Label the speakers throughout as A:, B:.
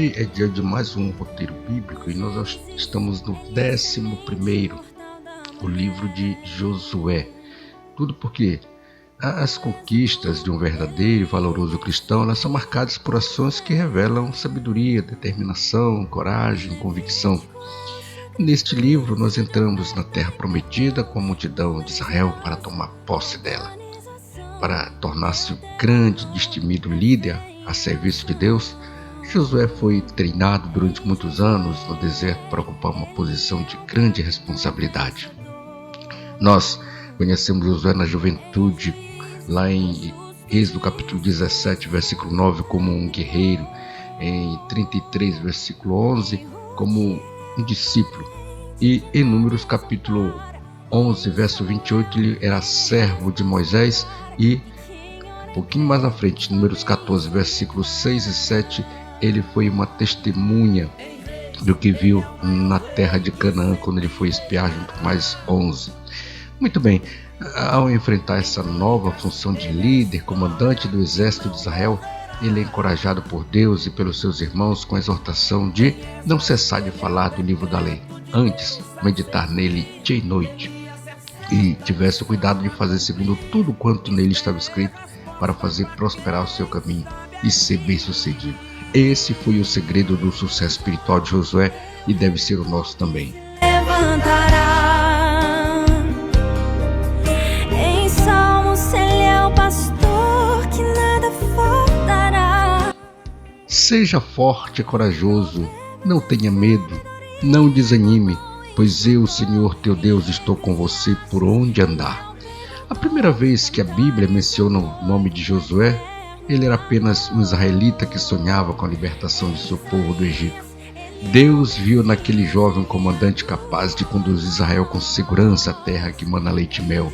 A: Hoje é dia de mais um roteiro bíblico e nós estamos no 11º, o livro de Josué. Tudo porque as conquistas de um verdadeiro e valoroso cristão, elas são marcadas por ações que revelam sabedoria, determinação, coragem, convicção. Neste livro nós entramos na terra prometida com a multidão de Israel para tomar posse dela. Para tornar-se o grande e destemido líder a serviço de Deus, Josué foi treinado durante muitos anos no deserto para ocupar uma posição de grande responsabilidade. Nós conhecemos Josué na juventude, lá em Êxodo capítulo 17, versículo 9, como um guerreiro, em 33, versículo 11, como um discípulo, e em Números capítulo 11, verso 28, ele era servo de Moisés, e um pouquinho mais na frente, Números 14, versículos 6 e 7, ele foi uma testemunha do que viu na terra de Canaã, quando ele foi espiar junto com mais 11. Muito bem, ao enfrentar essa nova função de líder, comandante do exército de Israel, ele é encorajado por Deus e pelos seus irmãos com a exortação de não cessar de falar do livro da lei, antes meditar nele dia e noite, e tivesse o cuidado de fazer segundo tudo quanto nele estava escrito, para fazer prosperar o seu caminho e ser bem-sucedido. Esse foi o segredo do sucesso espiritual de Josué e deve ser o nosso também.
B: Levantará em salmos, ele é o pastor que nada faltará.
A: Seja forte e corajoso, não tenha medo, não desanime, pois eu, Senhor teu Deus, estou com você por onde andar. A primeira vez que a Bíblia menciona o nome de Josué, ele era apenas um israelita que sonhava com a libertação de seu povo do Egito. Deus viu naquele jovem comandante capaz de conduzir Israel com segurança à terra que mana leite e mel.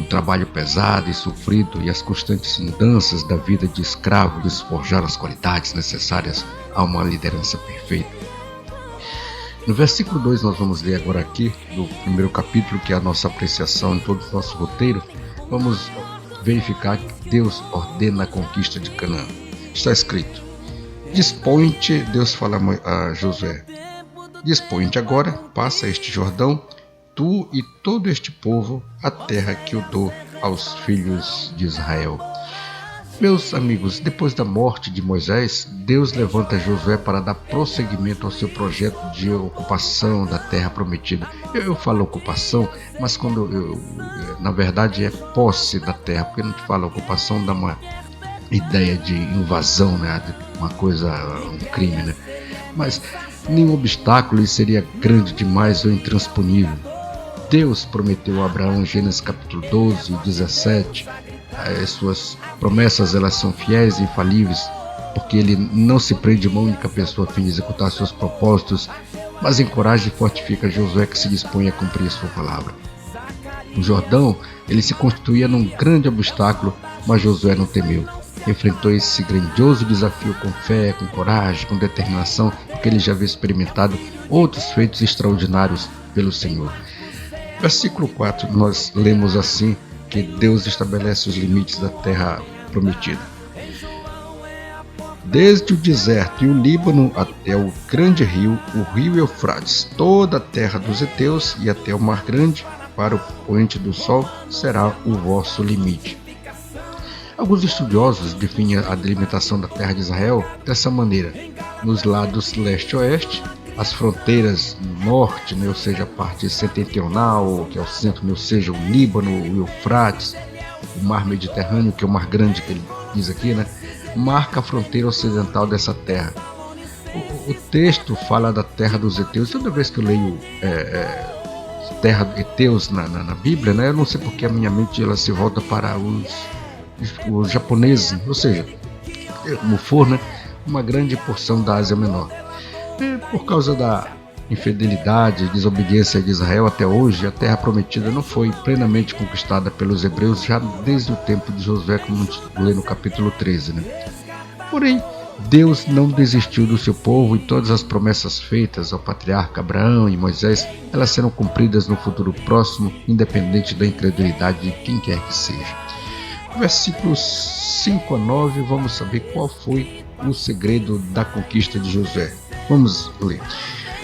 A: O trabalho pesado e sofrido e as constantes mudanças da vida de escravo lhes forjaram as qualidades necessárias a uma liderança perfeita. No versículo 2 nós vamos ler agora aqui, do primeiro capítulo, que é a nossa apreciação em todo o nosso roteiro. Vamos verificar que Deus ordena a conquista de Canaã. Está escrito: dispõe-te, Deus fala a Josué, dispõe-te agora, passa este Jordão, tu e todo este povo, a terra que eu dou aos filhos de Israel. Meus amigos, depois da morte de Moisés, Deus levanta Josué para dar prosseguimento ao seu projeto de ocupação da terra prometida. Eu falo ocupação, mas na verdade é posse da terra, porque não te fala ocupação, dá uma ideia de invasão, né? Uma coisa, um crime, né? Mas nenhum obstáculo lhe seria grande demais ou intransponível. Deus prometeu a Abraão em Gênesis capítulo 12 e 17, as suas promessas elas são fiéis e infalíveis, porque ele não se prende uma única pessoa a fim de executar seus propósitos, mas encoraja e fortifica Josué, que se dispõe a cumprir sua palavra. O Jordão, ele se constituía num grande obstáculo, mas Josué não temeu. Enfrentou esse grandioso desafio com fé, com coragem, com determinação, porque ele já havia experimentado outros feitos extraordinários pelo Senhor. Versículo 4, nós lemos assim, que Deus estabelece os limites da terra prometida. Desde o deserto e o Líbano até o grande rio, o rio Eufrates, toda a terra dos heteus e até o mar grande, para o poente do sol, será o vosso limite. Alguns estudiosos definem a delimitação da terra de Israel dessa maneira: nos lados leste e oeste, as fronteiras norte, né, ou seja, a parte setentrional, que é o centro, né, ou seja, o Líbano, o Eufrates, o mar Mediterrâneo, que é o mar grande que ele diz aqui, né, marca a fronteira ocidental dessa terra. O texto fala da terra dos heteus. Toda vez que eu leio terra heteus na Bíblia, né, eu não sei porque a minha mente ela se volta para os japoneses, ou seja, como for, né, uma grande porção da Ásia Menor. Por causa da infidelidade e desobediência de Israel até hoje, a terra prometida não foi plenamente conquistada pelos hebreus já desde o tempo de Josué, como a gente lê no capítulo 13. Né? Porém, Deus não desistiu do seu povo e todas as promessas feitas ao patriarca Abraão e Moisés, elas serão cumpridas no futuro próximo, independente da incredulidade de quem quer que seja. Versículos 5 a 9, vamos saber qual foi o segredo da conquista de Josué. Vamos ler.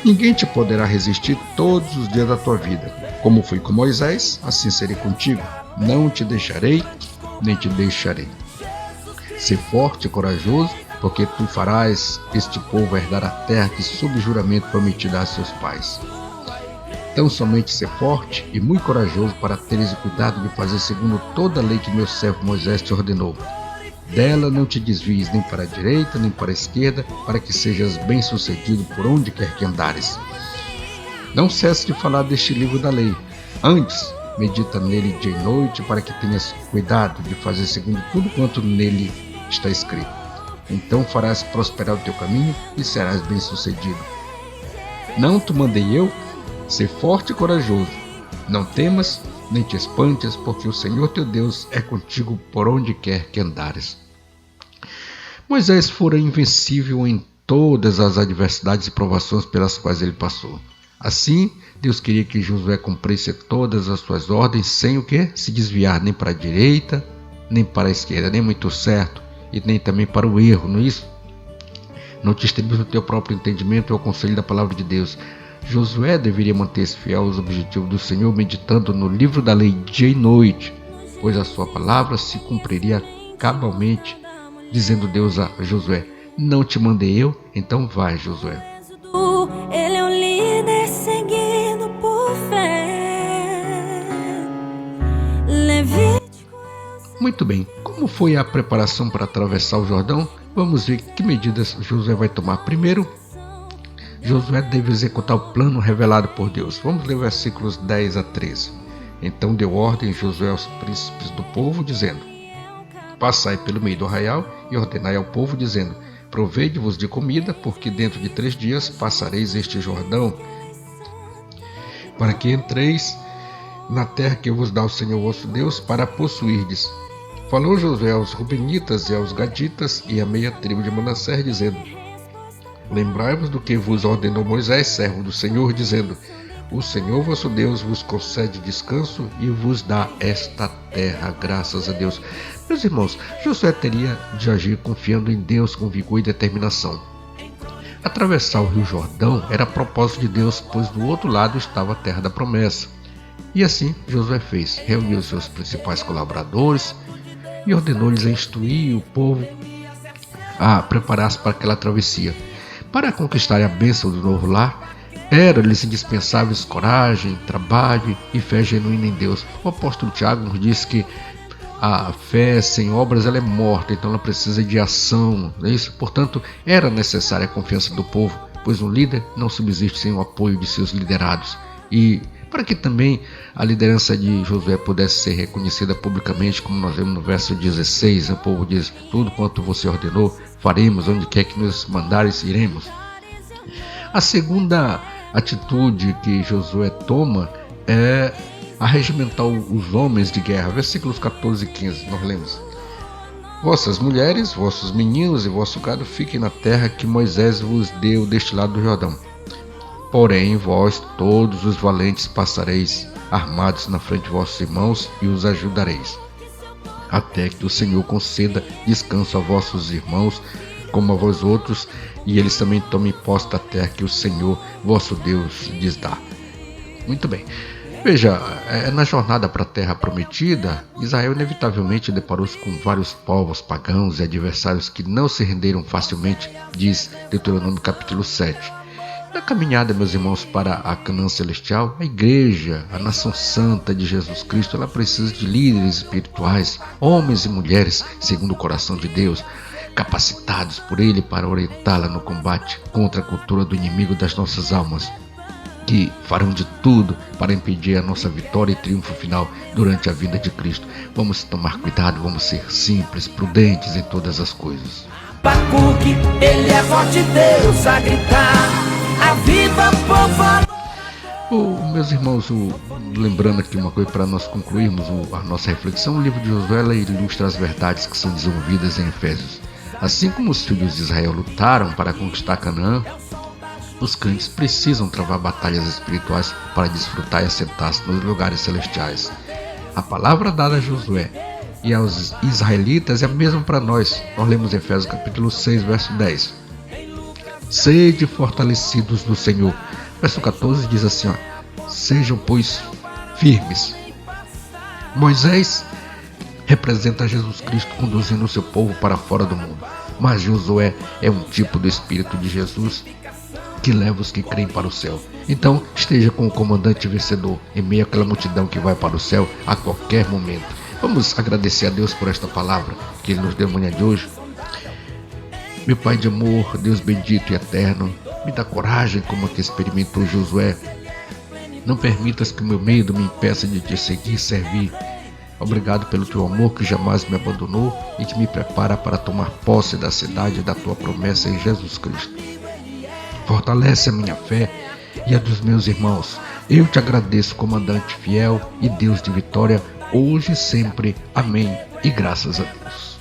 A: Ninguém te poderá resistir todos os dias da tua vida. Como fui com Moisés, assim serei contigo. Não te deixarei, nem te deixarei. Ser forte e corajoso, porque tu farás este povo herdar a terra que sob juramento prometi dar a seus pais. Então somente ser forte e muito corajoso para teres o cuidado de fazer segundo toda a lei que meu servo Moisés te ordenou. Dela não te desvies nem para a direita nem para a esquerda, para que sejas bem-sucedido por onde quer que andares. Não cesse de falar deste livro da lei. Antes, medita nele dia e noite, para que tenhas cuidado de fazer segundo tudo quanto nele está escrito. Então farás prosperar o teu caminho e serás bem-sucedido. Não te mandei eu? Ser forte e corajoso. Não temas, nem te espantes, porque o Senhor teu Deus é contigo por onde quer que andares. Moisés fora invencível em todas as adversidades e provações pelas quais ele passou. Assim, Deus queria que Josué cumprisse todas as suas ordens sem o que? Se desviar nem para a direita, nem para a esquerda, nem muito certo, e nem também para o erro, não é isso? Não te estremes no teu próprio entendimento e ao conselho da palavra de Deus. Josué deveria manter-se fiel aos objetivos do Senhor, meditando no livro da lei dia e noite, pois a sua palavra se cumpriria cabalmente, dizendo Deus a Josué: não te mandei eu? Então vai, Josué.
B: Ele é um líder seguido por fé.
A: Muito bem, como foi a preparação para atravessar o Jordão? Vamos ver que medidas Josué vai tomar. Primeiro, Josué deve executar o plano revelado por Deus. Vamos ler versículos 10 a 13. Então deu ordem Josué aos príncipes do povo, dizendo: passai pelo meio do arraial e ordenai ao povo, dizendo: provede-vos de comida, porque dentro de 3 dias passareis este Jordão, para que entreis na terra que vos dá o Senhor vosso Deus, para possuirdes. Falou Josué aos Rubenitas e aos Gaditas e à meia tribo de Manassés, dizendo: lembrai-vos do que vos ordenou Moisés, servo do Senhor, dizendo: o Senhor vosso Deus vos concede descanso e vos dá esta terra. Graças a Deus. Meus irmãos, Josué teria de agir confiando em Deus com vigor e determinação. Atravessar o rio Jordão era propósito de Deus, pois do outro lado estava a terra da promessa. E assim Josué fez. Reuniu seus principais colaboradores e ordenou-lhes a instruir o povo a preparar-se para aquela travessia. Para conquistar a bênção do novo lar, era-lhes indispensáveis coragem, trabalho e fé genuína em Deus. O apóstolo Tiago nos diz que a fé sem obras ela é morta, então ela precisa de ação, não é isso? Portanto, era necessária a confiança do povo, pois um líder não subsiste sem o apoio de seus liderados. E para que também a liderança de Josué pudesse ser reconhecida publicamente, como nós vemos no verso 16, o povo diz: tudo quanto você ordenou, faremos, onde quer que nos mandares, iremos. A segunda atitude que Josué toma é arregimentar os homens de guerra. Versículos 14 e 15, nós lemos: vossas mulheres, vossos meninos e vosso gado fiquem na terra que Moisés vos deu deste lado do Jordão. Porém, vós todos os valentes passareis armados na frente de vossos irmãos e os ajudareis, até que o Senhor conceda descanso a vossos irmãos como a vós outros, e eles também tomem posse da terra que o Senhor vosso Deus lhes dá. Muito bem. Veja, na jornada para a terra prometida, Israel inevitavelmente deparou-se com vários povos pagãos e adversários que não se renderam facilmente, diz Deuteronômio capítulo 7. Na caminhada, meus irmãos, para a Canaã celestial, a igreja, a nação santa de Jesus Cristo, ela precisa de líderes espirituais, homens e mulheres segundo o coração de Deus, capacitados por Ele para orientá-la no combate contra a cultura do inimigo das nossas almas, que farão de tudo para impedir a nossa vitória e triunfo final durante a vinda de Cristo. Vamos tomar cuidado, vamos ser simples, prudentes em todas as coisas.
C: Abacuque, ele é voz de Deus a gritar: aviva, povo!
A: Meus irmãos, lembrando aqui uma coisa para nós concluirmos a nossa reflexão, o livro de Josué ilustra as verdades que são desenvolvidas em Efésios. Assim como os filhos de Israel lutaram para conquistar Canaã, os crentes precisam travar batalhas espirituais para desfrutar e assentar-se nos lugares celestiais. A palavra dada a Josué e aos israelitas é a mesma para nós. Nós lemos Efésios capítulo 6, verso 10. Sede fortalecidos no Senhor. Verso 14 diz assim, sejam, pois, firmes. Moisés representa Jesus Cristo conduzindo o seu povo para fora do mundo. Mas Josué é um tipo do Espírito de Jesus que leva os que creem para o céu. Então, esteja com o comandante vencedor em meio àquela multidão que vai para o céu a qualquer momento. Vamos agradecer a Deus por esta palavra que Ele nos deu amanhã de hoje. Meu Pai de amor, Deus bendito e eterno, me dá coragem como a que experimentou Josué. Não permitas que o meu medo me impeça de te seguir e servir. Obrigado pelo teu amor que jamais me abandonou e que me prepara para tomar posse da cidade da tua promessa em Jesus Cristo. Fortalece a minha fé e a dos meus irmãos. Eu te agradeço, comandante fiel e Deus de vitória, hoje e sempre. Amém. E graças a Deus.